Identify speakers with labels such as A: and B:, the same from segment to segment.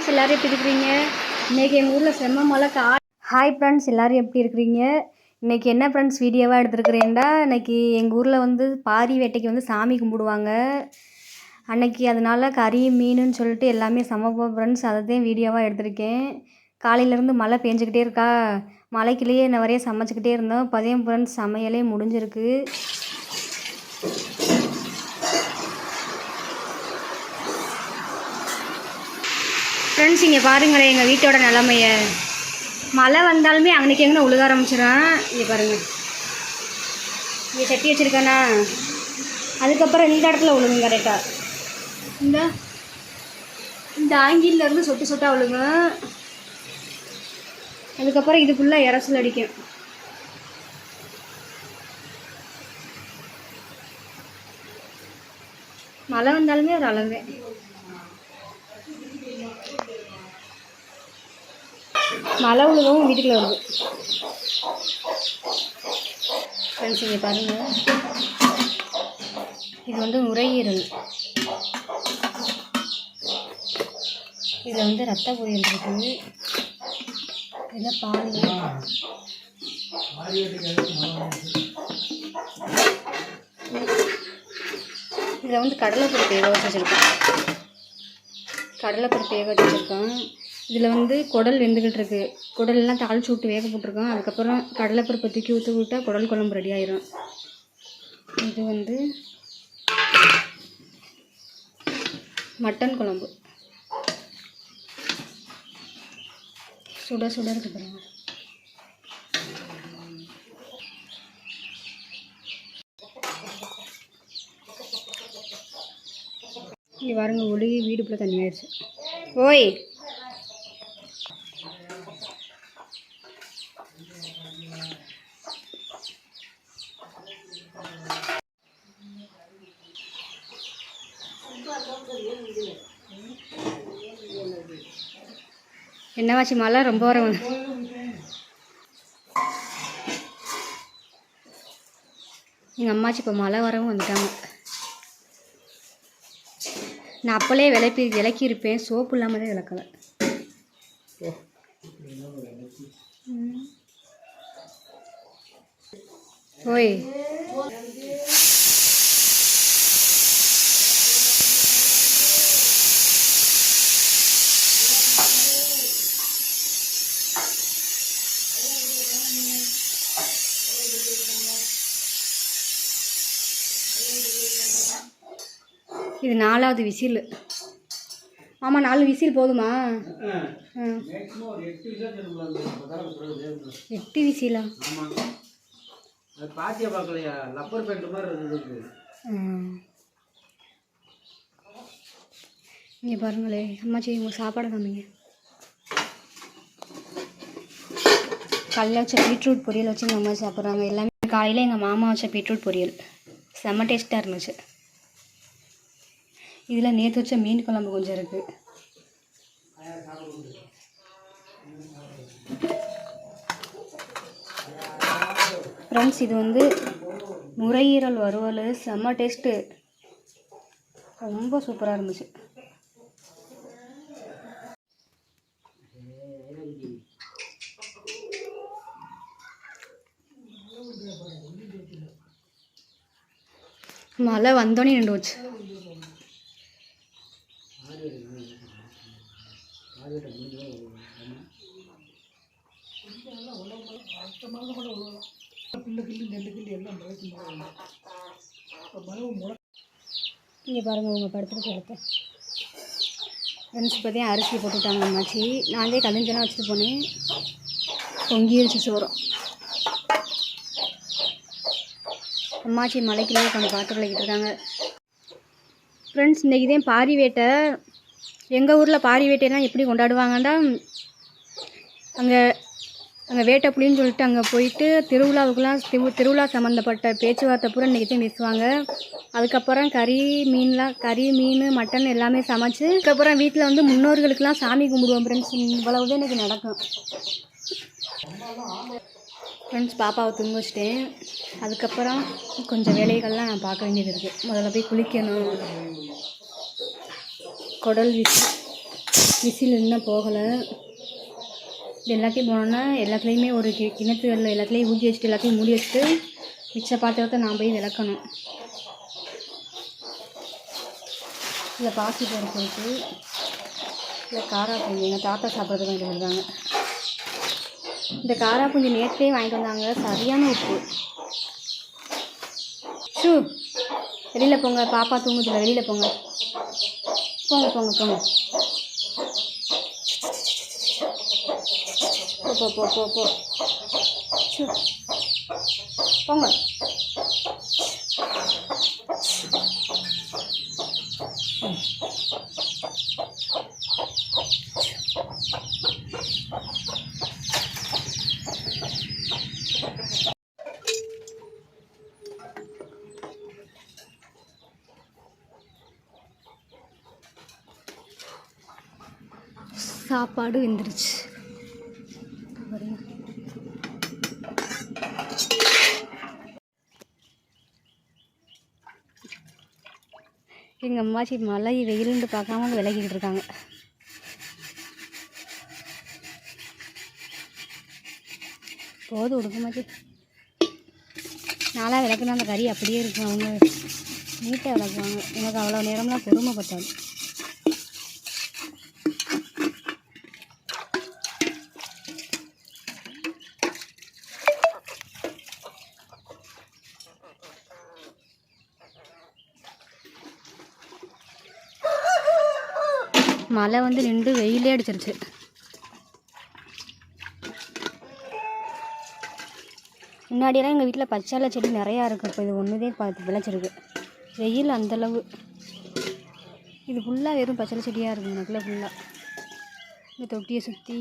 A: Friends எல்லோரும் எப்படி இருக்கிறீங்க? இன்றைக்கி எங்கள் ஊரில் செம்ம மழை ஹாய் ஃப்ரெண்ட்ஸ் எல்லோரும் எப்படி இருக்கிறீங்க? இன்றைக்கி என்ன ஃப்ரெண்ட்ஸ் வீடியோவாக எடுத்துருக்குறேன்டா, இன்றைக்கி எங்கள் ஊரில் வந்து பாரி வேட்டைக்கு வந்து சாமி கும்பிடுவாங்க அன்னைக்கு. அதனால் கறி மீனுன்னு சொல்லிட்டு எல்லாமே சமைப்போம் ஃப்ரெண்ட்ஸ். அதை தான் வீடியோவாக எடுத்திருக்கேன். காலையிலேருந்து மழை பெஞ்சிக்கிட்டே இருக்கா, மழைக்குள்ளேயே என்ன வரைய சமைச்சிக்கிட்டே இருந்தோம். இப்போதையும் ஃப்ரெண்ட்ஸ் சமையலே முடிஞ்சிருக்கு. ஃப்ரெண்ட்ஸ் இங்கே பாருங்களேன் எங்கள் வீட்டோட நிலமையை. மழை வந்தாலுமே அன்றைக்கி எங்கே உழுக ஆரம்பிச்சிடும். இங்கே பாருங்கள், இங்கே சட்டி வச்சுருக்கானா, அதுக்கப்புறம் இந்த இடத்துல விழுங்க கரெக்டாக. இந்த ஆங்கிலேருந்து சொட்டு சொட்டாக விழுங்க. அதுக்கப்புறம் இது ஃபுல்லாக இரசல் அடிக்கும். மழை வந்தாலுமே ஒரு அளவு. மழை விழுகவும் வீட்டுக்குள்ள வருது ஃப்ரெண்ட்ஸ். இங்கே பாருங்கள், இது வந்து நுரையீரல். இதில் வந்து ரத்த பொரியல் இருக்குது. இதில் பால். இதில் வந்து கடலைப்பருப்பு வேக வச்சு வச்சுருக்கோம். கடலைப்பருப்பு வேக வச்சு வச்சுருக்கோம். இதில் வந்து குடல் வெந்துக்கிட்டு இருக்குது. குடல்லாம் தாளிச்சு விட்டு வேக போட்டிருக்கோம். அதுக்கப்புறம் கடலைப்பருப்பை தூக்கி ஊற்றி விட்டால் குடல் குழம்பு ரெடி ஆயிரும். இது வந்து மட்டன் குழம்பு. சுட சுட இருக்கு பாருங்க. இங்கே பாருங்க, ஒழுகி வீடுக்குள்ளே தண்ணி ஆயிடுச்சு. ஓய், என்னவாச்சு மழை ரொம்ப வர. எங்கள் அம்மாச்சி இப்போ மழை வரவும் வந்துட்டாங்க. நான் அப்போலே விளக்கியிருப்பேன், சோப்பு இல்லாமல் தான் விளக்கலை. ஓய், இது 4வது விசில். ஆமாம், 4 விசில் போதுமா? 8 விசிலா? இங்கே பாருங்களே அம்மாச்சி, உங்கள் சாப்பாடு காமிங்க. கல்ல வச்ச பீட்ரூட் பொரியல் வச்சு எங்கள் அம்மா சாப்பிட்றாங்க எல்லாமே. காலையில் எங்கள் மாமா வச்ச பீட்ரூட் பொரியல் செம்ம டேஸ்ட்டாக இருந்துச்சு. இதில் நேற்று வச்ச மீன் குழம்பு கொஞ்சம் இருக்குது. ஃப்ரெண்ட்ஸ் இது வந்து நுரையீரல் வறுவல் செம்ம டேஸ்ட்டு, ரொம்ப சூப்பராக இருந்துச்சு. மழை வந்தோடனே நின்று வச்சு. இங்கே பாருங்கள், உங்கள் படுத்துட்டு இடத்த ஃப்ரெண்ட்ஸ் பற்றியும் அரிசி போட்டுவிட்டாங்க அம்மாச்சி. நானே கலிஞ்செல்லாம் வச்சுட்டு போனேன், பொங்கிருச்சு சோறும். அம்மாச்சி மலைக்குள்ளே கொஞ்சம் பாட்டு விளக்கிட்டு இருக்காங்க. ஃப்ரெண்ட்ஸ் இன்றைக்கி தான் பாரி வேட்டை. எங்கள் ஊரில் பாரி வேட்டையெல்லாம் எப்படி கொண்டாடுவாங்கன்னா, அங்கே வேட்டை புலின்னு சொல்லிட்டு அங்கே போயிட்டு திருவிழாவுக்குலாம் திருவிழா சம்மந்தப்பட்ட பேச்சுவார்த்தை பூரா இன்றைக்கி தான் பேசுவாங்க. அதுக்கப்புறம் கறி மீன் மட்டன் எல்லாமே சமைச்சு அதுக்கப்புறம் வீட்டில் வந்து முன்னோர்களுக்கெல்லாம் சாமி கும்பிடுவோம் ஃப்ரெண்ட்ஸ். இவ்வளவு தான் இன்றைக்கி நடக்கும். ஃப்ரெண்ட்ஸ் பாப்பாவை தூங்க வச்சிட்டேன். அதுக்கப்புறம் கொஞ்சம் வேலைகள்லாம் நான் பார்க்க வேண்டியது இருக்குது. முதல்ல போய் குளிக்கணும். குடல் வீசி விசில் இன்னும் போகலை. இது எல்லாத்தையும் போனோன்னா எல்லாத்துலேயுமே ஒரு கிணத்துகளில் எல்லாத்துலேயும் ஊற்றி வச்சுட்டு எல்லாத்தையும் மூடி வச்சுட்டு மிச்ச பாத்திரத்தை நான் போய் விளக்கணும். இல்லை பாசி பருப்பு இருக்குது, இல்லை காராப்பூஞ்சி எங்கள் தாத்தா சாப்பிட்றதுக்கு வாங்கிட்டு வந்தாங்க. இந்த காராப்பூஞ்சி நேற்றே வாங்கிட்டு வந்தாங்க, சரியான உப்பு. ஷூ வெளியில் போங்க, பாப்பா தூங்குதில்ல, வெளியில் போங்க போங்க போங்க போங்க போ போ போ போ ஷூ போங்க. சாப்பாடு வெந்துருச்சு. எங்கள் அம்மாச்சி மழை வெயிலுன்னு பார்க்காம விலகிக்கிட்டு இருக்காங்க. போதும் உடுக்கமாச்சி, நாளாக விளக்குனா அந்த கறி அப்படியே இருக்கும். அவங்க நீட்டாக விளக்குவாங்க, எனக்கு அவ்வளோ நேரம்லாம் பொறுமைப்பட்டாது. மழை வந்து நின்று வெயிலே அடிச்சிருச்சு. முன்னாடியெல்லாம் எங்கள் வீட்டில் பச்சாலை செடி நிறையா இருக்குது. இப்போ இது ஒன்றுதே பார்த்து விளைச்சிருக்கு. வெயில் அந்தளவு. இது ஃபுல்லாக வெறும் பச்சாலை செடியாக இருக்குது எனக்குள்ள ஃபுல்லாக. இந்த தொட்டியை சுற்றி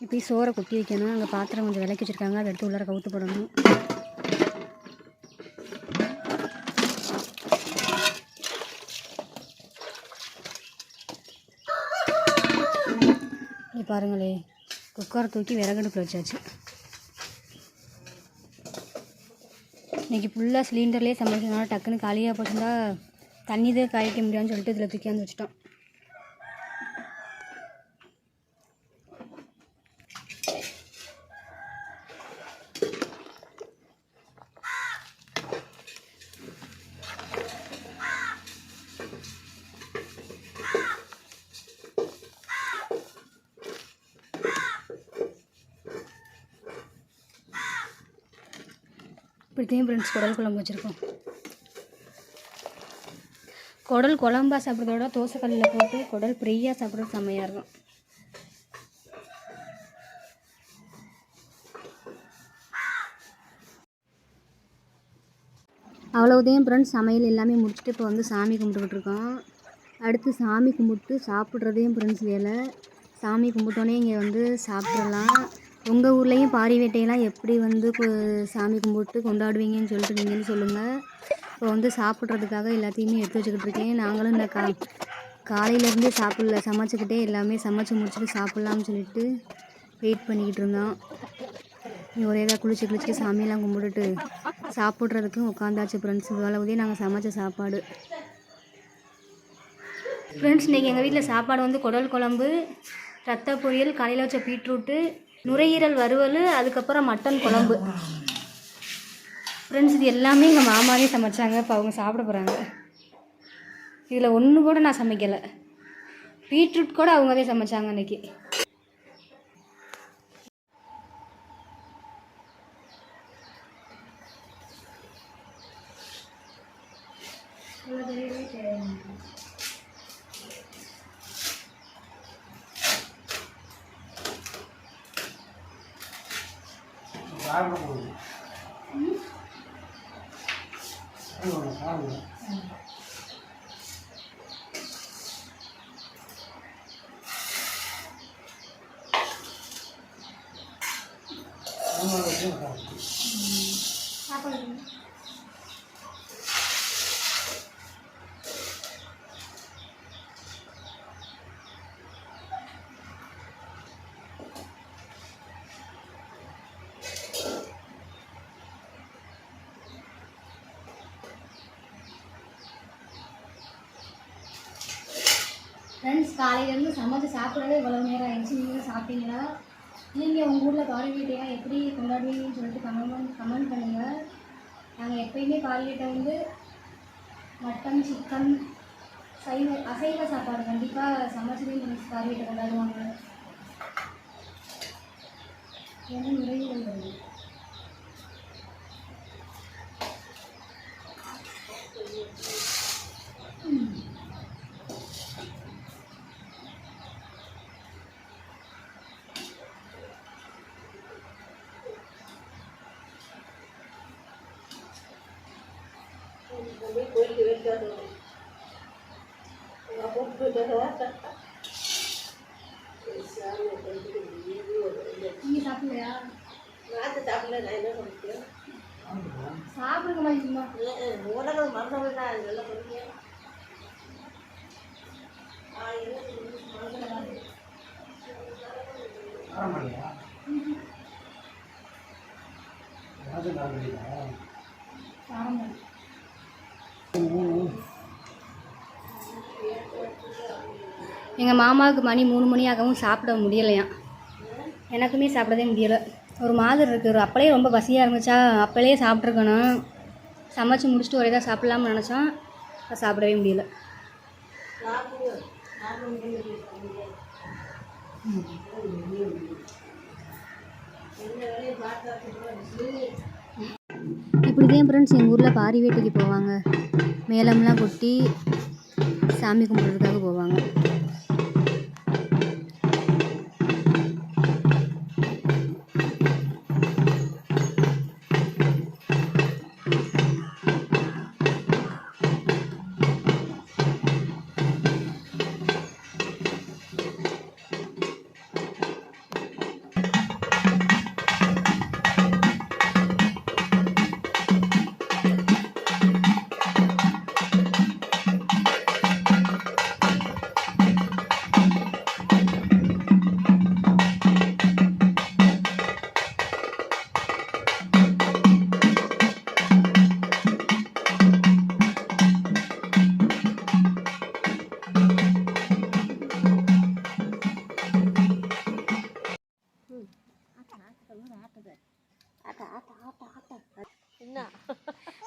A: இப்படி சோறை கொட்டி வைக்கணும். அங்கே பாத்திரம் கொஞ்சம் விளக்கி வச்சுருக்காங்க, அதை எடுத்து உள்ளார கவுத்து போடணும். பாருங்களே, குக்கரை தூக்கி விறகடுப்பில் வச்சாச்சு. இன்றைக்கி ஃபுல்லாக சிலிண்டர்லேயே சமைக்கிறதுனால டக்குன்னு காலியாக போச்சுருந்தா தண்ணி தான் காய்க்க முடியாதுன்னு சொல்லிட்டு இதில் தூக்கி வந்து வச்சுட்டோம். இப்படித்தையும் ஃப்ரெண்ட்ஸ் குடல் குழம்பு வச்சுருக்கோம். குடல் குழம்பா சாப்பிட்றதோட தோசைக்கல்லில் போட்டு குடல் ஃப்ரீயாக சாப்பிட்றது செம்மையாக இருக்கும். அவ்வளோதையும் ஃப்ரெண்ட்ஸ் சமையல் எல்லாமே முடிச்சுட்டு இப்போ வந்து சாமி கும்பிட்டுக்கிட்டு இருக்கோம். அடுத்து சாமி கும்பிட்டு சாப்பிட்றதையும் ஃப்ரெண்ட்ஸ் வேலை. சாமி கும்பிட்டோன்னே இங்கே வந்து சாப்பிட்றலாம். உங்கள் ஊர்லேயும் பாரி வேட்டையெல்லாம் எப்படி வந்து சாமி கும்பிட்டு கொண்டாடுவீங்கன்னு சொல்லிட்டு நீங்களும் சொல்லுங்கள். இப்போ வந்து சாப்பிட்றதுக்காக எல்லாத்தையுமே எடுத்து வச்சுக்கிட்டு இருக்கேன். நாங்களும் இந்த காலையிலேருந்தே சாப்பிடல, சமைச்சிக்கிட்டே எல்லாமே சமைச்சு முடிச்சுட்டு சாப்பிட்லாம்னு சொல்லிட்டு வெயிட் பண்ணிக்கிட்டு இருந்தோம். ஒரேதாக குளிச்சுட்டு சாமியெல்லாம் கும்பிட்டுட்டு சாப்பிட்றதுக்கும் உட்காந்தாச்சு ஃப்ரெண்ட்ஸ். இவ்வளவுதே நாங்கள் சமைச்ச சாப்பாடு ஃப்ரெண்ட்ஸ். இன்றைக்கி எங்கள் வீட்டில் சாப்பாடு வந்து குடல் குழம்பு, ரத்த பொரியல், காலையில் வச்ச பீட்ரூட்டு, நுரையீரல் வறுவல், அதுக்கப்புறம் மட்டன் குழம்பு ஃப்ரெண்ட்ஸ். இது எல்லாமே எங்கள் மாமாவே சமைச்சாங்க. இப்போ அவங்க சாப்பிட போகிறாங்க. இதில் ஒன்று கூட நான் சமைக்கலை. பீட்ரூட் கூட அவங்கவே சமைச்சாங்க அன்றைக்கி. ஃப்ரெண்ட்ஸ், காலையிலேருந்து சமைச்சு சாப்பிடவே இவ்வளோ நேரம் ஆயிடுச்சு. நீங்களும் சாப்பிட்டீங்களா? நீங்கள் உங்கள் ஊரில் பாரி வீட்டையா எப்படி கொண்டாடுவீங்கன்னு சொல்லிட்டு கமெண்ட் பண்ணுங்கள். நாங்கள் எப்பயுமே பாரி வீட்டை வந்து மட்டன், சிக்கன், அசைவ சாப்பாடு கண்டிப்பாக சமைச்சதே ஃப்ரெண்ட்ஸ் பாரி வீட்டை கொண்டாடுவாங்க. ஏன்னா நுரையீரல் வருது. நீங்க சாப்பிடலையா? சாப்பிடுங்கம்மா. சும்மா உலகம் மறந்தவங்க இதெல்லாம் பண்ணுங்க. எங்கள் மாமாவுக்கு மணி 3 மணி ஆகவும் சாப்பிட முடியலையாம். எனக்குமே சாப்பிடவே முடியலை. ஒரு மாதிரி இருக்குது. அப்பளே ரொம்ப பசியாக இருந்துச்சா, அப்பளே சாப்பிட்ருக்கணும். சமைச்சு முடிச்சுட்டு ஒரே தான் சாப்பிட்லாம்னு நினச்சோம். சாப்பிடவே முடியலை. இப்படி தான் ஃப்ரெண்ட்ஸ் எங்கள் ஊரில் பாரி வேட்டைக்கு போவாங்க. மேளம்லாம் கொட்டி சாமி கும்பிட்றதுக்காக போவாங்க.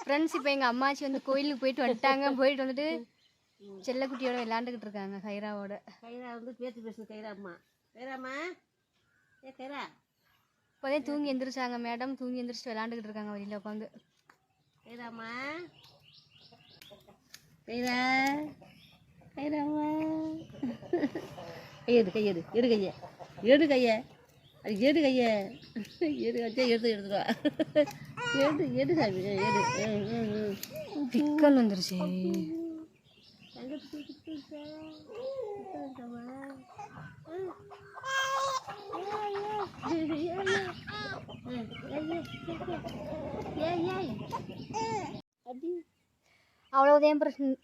A: ஃப்ரெண்ட்ஸ், இப்போ எங்கள் அம்மாச்சி வந்து கோயிலுக்கு போயிட்டு வந்துட்டு செல்லக்குட்டியோட விளையாண்டுக்கிட்டு இருக்காங்க. கைராவோட.
B: கைரா வந்து பேசுது. கைராம்மா, கைராம்மா, கைரா
A: இப்போதே தூங்கி எந்திரிச்சாங்க மேடம். தூங்கி எந்திரிச்சிட்டு விளையாண்டுக்கிட்டு இருக்காங்க வழியில் உட்காந்து.
B: கைராம்மா, கைரா, கைராம்மா. கையெடு கையெடு எடு கையை எடு கையை அது எடு கையை எடு வச்சா எடுத்துடுவா. எடு சாமி எடு.
A: பிக்கல் வந்துருச்சு. அவ்வளோதான் பிரச்சனை.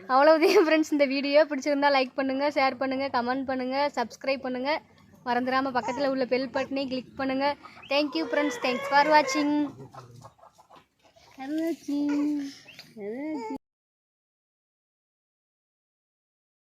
A: அவ்வளோதான் ஃப்ரெண்ட்ஸ். இந்த வீடியோ பிடிச்சிருந்தா லைக் பண்ணுங்கள், ஷேர் பண்ணுங்கள், கமெண்ட் பண்ணுங்கள், சப்ஸ்கிரைப் பண்ணுங்கள். மறந்துடாமல் பக்கத்தில் உள்ள பெல் பட்டனையும் கிளிக் பண்ணுங்கள். Thank you friends. தேங்க்ஸ் ஃபார் வாட்சிங்.